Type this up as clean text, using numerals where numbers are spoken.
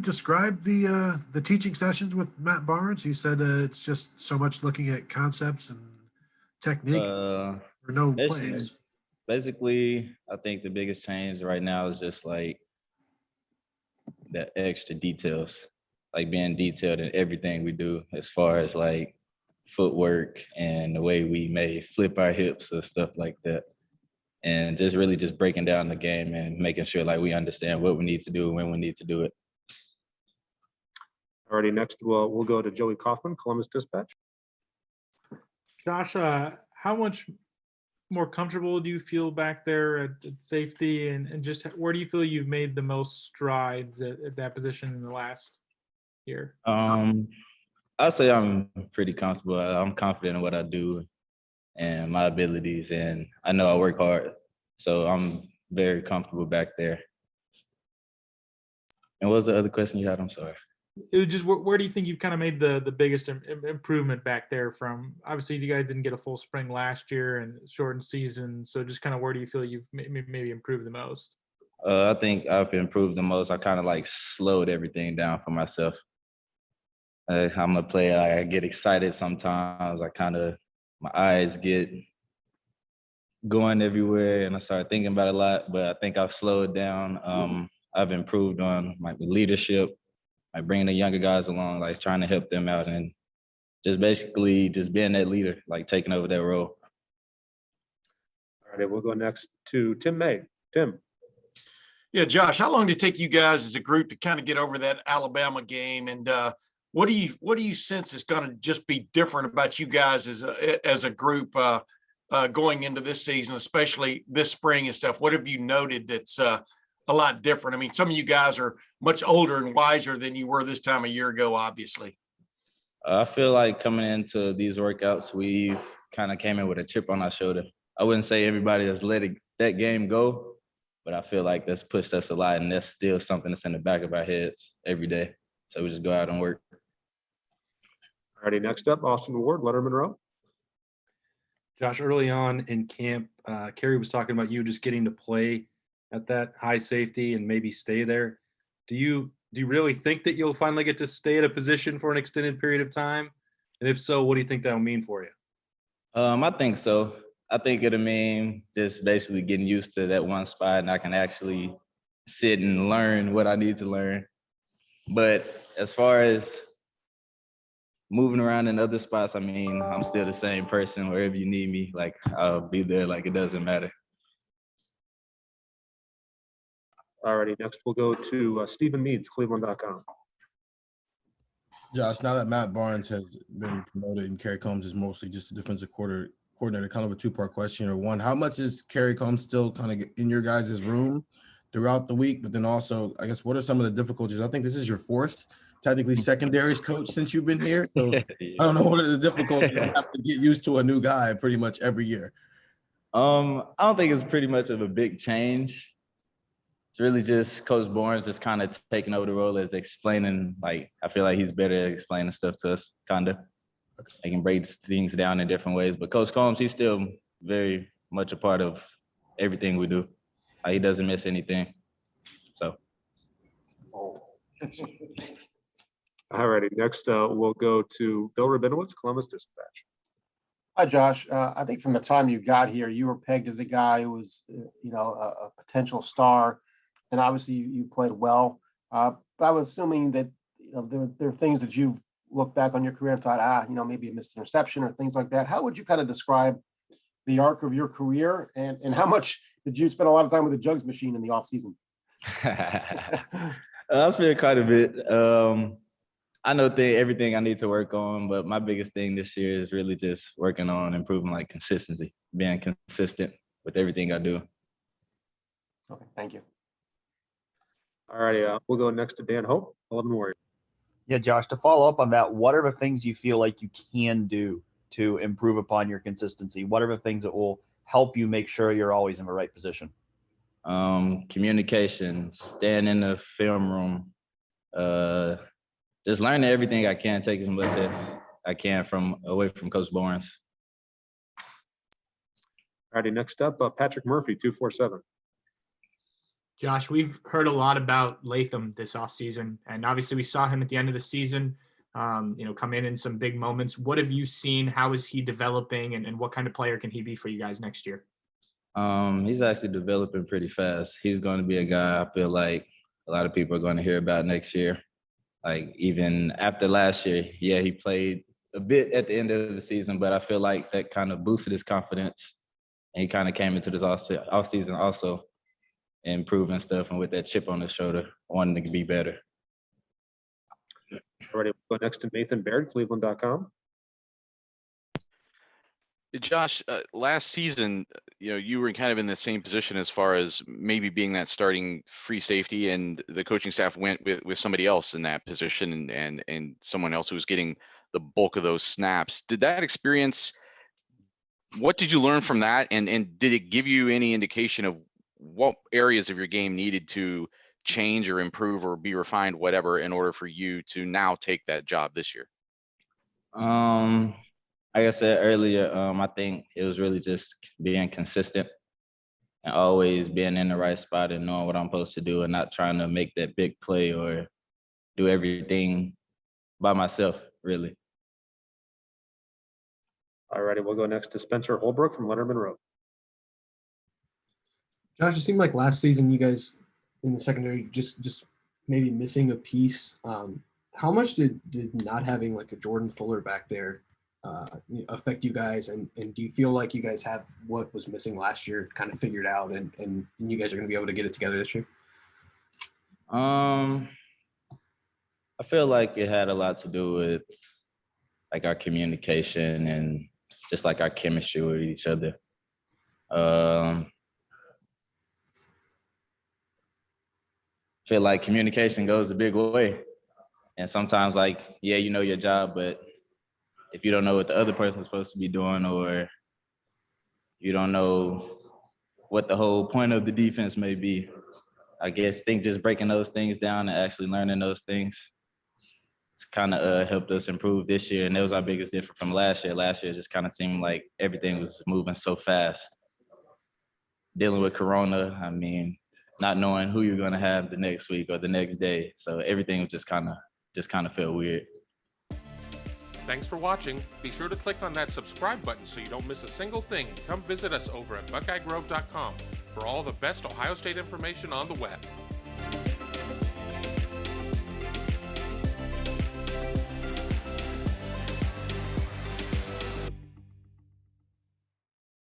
describe the teaching sessions with Matt Barnes? He said it's just so much looking at concepts and technique or no plays. Basically, I think the biggest change right now is just like the extra details, like being detailed in everything we do, as far as like footwork and the way we may flip our hips or stuff like that. And just really just breaking down the game and making sure like we understand what we need to do and when we need to do it. Alrighty, next we'll go to Joey Kaufman, Columbus Dispatch. Josh, how much more comfortable do you feel back there at safety, and just where do you feel you've made the most strides at that position in the last year? I'd say I'm pretty comfortable. I'm confident in what I do and my abilities, and I know I work hard, so I'm very comfortable back there. And what was the other question you had? I'm sorry. It was just where do you think you've kind of made the biggest improvement back there from? Obviously, you guys didn't get a full spring last year and shortened season, so just kind of where do you feel you've maybe improved the most? I think I've improved the most. I kind of like slowed everything down for myself. I'm a player. I get excited sometimes. My eyes get going everywhere, and I start thinking about it a lot. But I think I've slowed down. I've improved on my leadership, like bringing the younger guys along, like trying to help them out, and just basically just being that leader, like taking over that role. All right, we'll go next to Tim May. Tim. Yeah, Josh, how long did it take you guys as a group to kind of get over that Alabama game? And what do you sense is going to just be different about you guys as a group going into this season, especially this spring and stuff? What have you noted that's a lot different? I mean, some of you guys are much older and wiser than you were this time a year ago, obviously. I feel like coming into these workouts, we've kind of came in with a chip on our shoulder. I wouldn't say everybody has let that game go, but I feel like that's pushed us a lot, and that's still something that's in the back of our heads every day. So we just go out and work. All righty, next up, Austin Ward, Letterman Row. Josh, early on in camp, Kerry was talking about you just getting to play at that high safety and maybe stay there. Do you really think that you'll finally get to stay at a position for an extended period of time? And if so, what do you think that'll mean for you? I think so. I think it'll mean just basically getting used to that one spot, and I can actually sit and learn what I need to learn. But as far as moving around in other spots, I mean, I'm still the same person. Wherever you need me, like I'll be there. Like it doesn't matter. All righty, next we'll go to Stephen Meads, Cleveland.com. Josh, now that Matt Barnes has been promoted and Kerry Combs is mostly just a defensive coordinator, kind of a two-part question. Or one, how much is Kerry Combs still kind of in your guys' room throughout the week? But then also, I guess, what are some of the difficulties? I think this is your fourth, technically secondaries coach since you've been here. So I don't know what are the difficulties. You have to get used to a new guy pretty much every year. I don't think it's pretty much of a big change. It's really just Coach Barnes just kind of taking over the role as explaining. Like I feel like he's better at explaining stuff to us, kind of. He can break things down in different ways. But Coach Combs, he's still very much a part of everything we do. He doesn't miss anything. So. All righty, next we'll go to Bill Rabinowitz, Columbus Dispatch. Hi, Josh. I think from the time you got here, you were pegged as a guy who was, a potential star, and obviously you played well. But I was assuming that there are things that you've looked back on your career and thought, maybe a missed interception or things like that. How would you kind of describe the arc of your career, and how much did you spend a lot of time with the jugs machine in the offseason? I've spent quite a bit. I know everything I need to work on, but my biggest thing this year is really just working on improving like consistency, being consistent with everything I do. Okay, thank you. All righty, we'll go next to Dan Hope, 11 Warriors. Yeah, Josh, to follow up on that, what are the things you feel like you can do to improve upon your consistency? What are the things that will help you make sure you're always in the right position? Communication, staying in the film room, just learning everything I can, take as much as I can away from Coach Barnes. All righty, next up, Patrick Murphy, 247. Josh, we've heard a lot about Latham this offseason, and obviously we saw him at the end of the season, come in some big moments. What have you seen? How is he developing, and what kind of player can he be for you guys next year? He's actually developing pretty fast. He's going to be a guy I feel like a lot of people are going to hear about next year. Like even after last year, yeah, he played a bit at the end of the season, but I feel like that kind of boosted his confidence. And he kind of came into this off season also improving stuff and with that chip on his shoulder, wanting to be better. All right, we'll go next to Nathan Baird, Cleveland.com. Josh, last season, you were kind of in the same position as far as maybe being that starting free safety, and the coaching staff went with somebody else in that position and someone else who was getting the bulk of those snaps. Did that experience, what did you learn from that? And did it give you any indication of what areas of your game needed to change or improve or be refined, whatever, in order for you to now take that job this year? Like I said earlier, I think it was really just being consistent and always being in the right spot and knowing what I'm supposed to do and not trying to make that big play or do everything by myself, really. All righty, we'll go next to Spencer Holbrook from Leonard Monroe. Josh, it seemed like last season you guys in the secondary just maybe missing a piece. How much did not having like a Jordan Fuller back there affect you guys, and do you feel like you guys have what was missing last year kind of figured out, and you guys are going to be able to get it together this year? I feel like it had a lot to do with like our communication and just like our chemistry with each other. I feel like communication goes a big way, and sometimes like, yeah, you know your job, but if you don't know what the other person's supposed to be doing, or you don't know what the whole point of the defense may be, I think just breaking those things down and actually learning those things kind of helped us improve this year. And that was our biggest difference from last year. Last year, it just kind of seemed like everything was moving so fast. Dealing with Corona, I mean, not knowing who you're going to have the next week or the next day. So everything was just kind of felt weird. Thanks for watching. Be sure to click on that subscribe button so you don't miss a single thing, and come visit us over at BuckeyeGrove.com for all the best Ohio State information on the web.